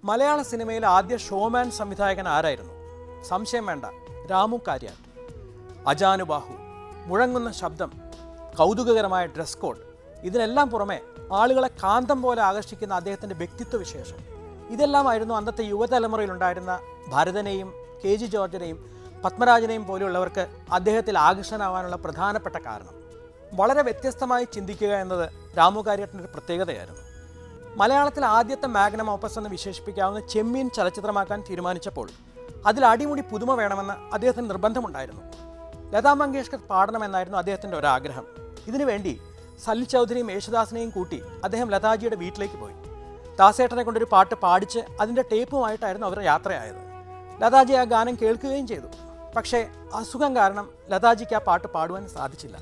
മലയാള സിനിമയിലെ ആദ്യ ഷോമാൻ സംവിധായകൻ ആരായിരുന്നു? സംശയം വേണ്ട, രാമു കാര്യാട്ട്. അജാനുബാഹു, മുഴങ്ങുന്ന ശബ്ദം, കൗതുകകരമായ ഡ്രസ് കോഡ്, ഇതിനെല്ലാം പുറമെ ആളുകളെ കാന്തം പോലെ ആകർഷിക്കുന്ന അദ്ദേഹത്തിൻ്റെ വ്യക്തിത്വ വിശേഷം, ഇതെല്ലാമായിരുന്നു അന്നത്തെ യുവതലമുറയിലുണ്ടായിരുന്ന ഭരതനെയും കെ ജി ജോർജിനെയും പത്മരാജനെയും പോലെയുള്ളവർക്ക് അദ്ദേഹത്തിൽ ആകർഷണമാവാനുള്ള പ്രധാനപ്പെട്ട കാരണം. വളരെ വ്യത്യസ്തമായി ചിന്തിക്കുക എന്നത് രാമു കാര്യാട്ടിൻ്റെ ഒരു പ്രത്യേകതയായിരുന്നു. മലയാളത്തിൽ ആദ്യത്തെ മാഗ്നം ഓപ്പസ് എന്ന് വിശേഷിപ്പിക്കാവുന്ന ചെമ്മീൻ ചലച്ചിത്രമാക്കാൻ തീരുമാനിച്ചപ്പോൾ അതിൽ അടിമുടി പുതുമ വേണമെന്ന് അദ്ദേഹത്തിന് നിർബന്ധമുണ്ടായിരുന്നു. ലതാ മങ്കേഷ്കർ പാടണമെന്നായിരുന്നു അദ്ദേഹത്തിൻ്റെ ഒരാഗ്രഹം. ഇതിനുവേണ്ടി സലിൽ ചൗധരിയും യേശുദാസിനെയും കൂട്ടി അദ്ദേഹം ലതാജിയുടെ വീട്ടിലേക്ക് പോയി. ദാസേട്ടനെ കൊണ്ടൊരു പാട്ട് പാടിച്ച് അതിൻ്റെ ടേപ്പുമായിട്ടായിരുന്നു അവർ യാത്രയായത്. ലതാജി ആ ഗാനം കേൾക്കുകയും ചെയ്തു. പക്ഷേ അസുഖം കാരണം ലതാജിക്ക് ആ പാട്ട് പാടുവാൻ സാധിച്ചില്ല.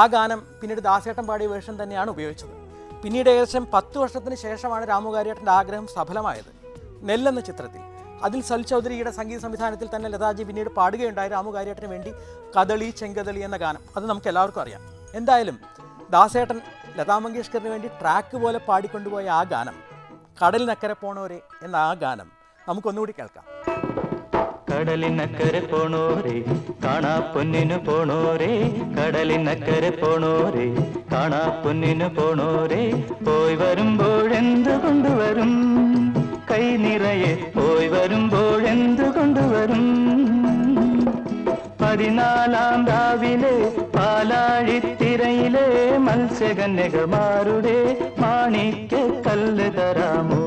ആ ഗാനം പിന്നീട് ദാസേട്ടൻ പാടിയ വേർഷൻ തന്നെയാണ് ഉപയോഗിച്ചത്. പിന്നീട് ഏകദേശം 10 വർഷത്തിന് ശേഷമാണ് രാമു കാര്യാട്ടിൻ്റെ ആഗ്രഹം സഫലമായത്. നെല്ലെന്ന ചിത്രത്തിൽ അതിൽ സലിൽ ചൗധരിയുടെ സംഗീത സംവിധാനത്തിൽ തന്നെ ലതാജി പിന്നീട് പാടുകയുണ്ടായി രാമു കാര്യാട്ടിന് വേണ്ടി കദളി ചെങ്കദളി എന്ന ഗാനം. അത് നമുക്ക് എല്ലാവർക്കും അറിയാം. എന്തായാലും ദാസേട്ടൻ ലതാ മങ്കേഷ്കറിന് വേണ്ടി ട്രാക്ക് പോലെ പാടിക്കൊണ്ടുപോയ ആ ഗാനം, കടലിനക്കരെ പോണോരെ എന്ന ആ ഗാനം നമുക്കൊന്നുകൂടി കേൾക്കാം. കടലിനക്കരെ പോണോരെ കാണാ പൊന്നിനു പോണോരെ, കടലിനക്കരെ പോണോരെ കാണാ പൊന്നിനു പോണോരെ, പോയി വരുമ്പോഴെന്തു കൊണ്ടുവരും കൈ നിറയെ, പോയി വരുമ്പോഴെന്തു കൊണ്ടുവരും. 14-ാം രാവിലെ പാലാഴിത്തിരയിലെ മത്സ്യകന്യകമാരുടെ മാണിക്യ കല്ല് തരാമോ?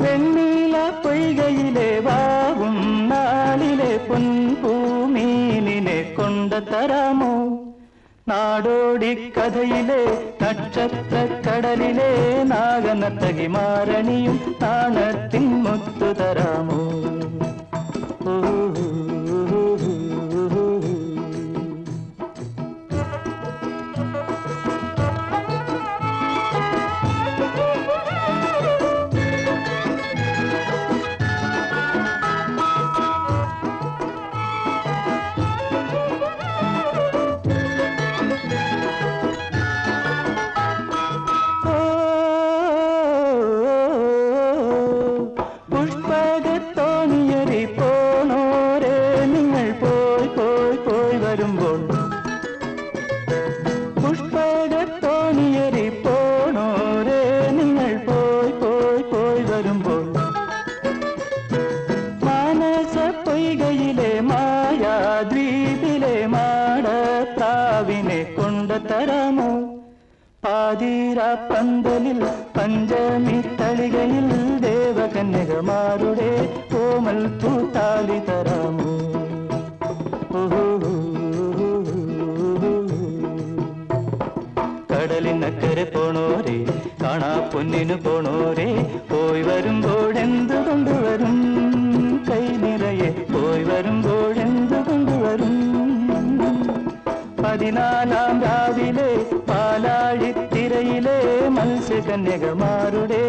വെണ്ണീല പൊയ്കയിലെ വാവും നാളിലെ പൊൻപൂമീനിനെ കൊണ്ടുതരാമോ? നാടോടി കഥയിലെ നക്ഷത്ര കടലിലെ നാഗനത്തകിമാരണിയും താണത്തിൻ മുത്തു തരാമോ? പുഷ്പകത്തോണിയറി പോണോരെ നിങ്ങൾ പോയി പോയി പോയി വരുമ്പോൾ, മാനസ പൊയ്കയിലെ മായാദ്വീപിലെ മാടപ്രാവിനെ കൊണ്ടുതരാമോ? പാതിര പന്തലിൽ പഞ്ചമി തളികയിൽ ദേവകന്യകമാരുടെ കോമൽ പൂത്താലി തരാമോ? കടലിനക്കരെ പോണോരെ കാണാ പൊന്നിനു പോണോരെ, പോയി വരുമ്പോഴെന്തു കൊണ്ടുവരും കൈ നിറയെ, പോയി വരുമ്പോഴെന്തു കൊണ്ടുവരും. 14-ാം രാവിലെ പാലാഴിത്തിരയിലെ മത്സ്യകന്യകമാരുടെ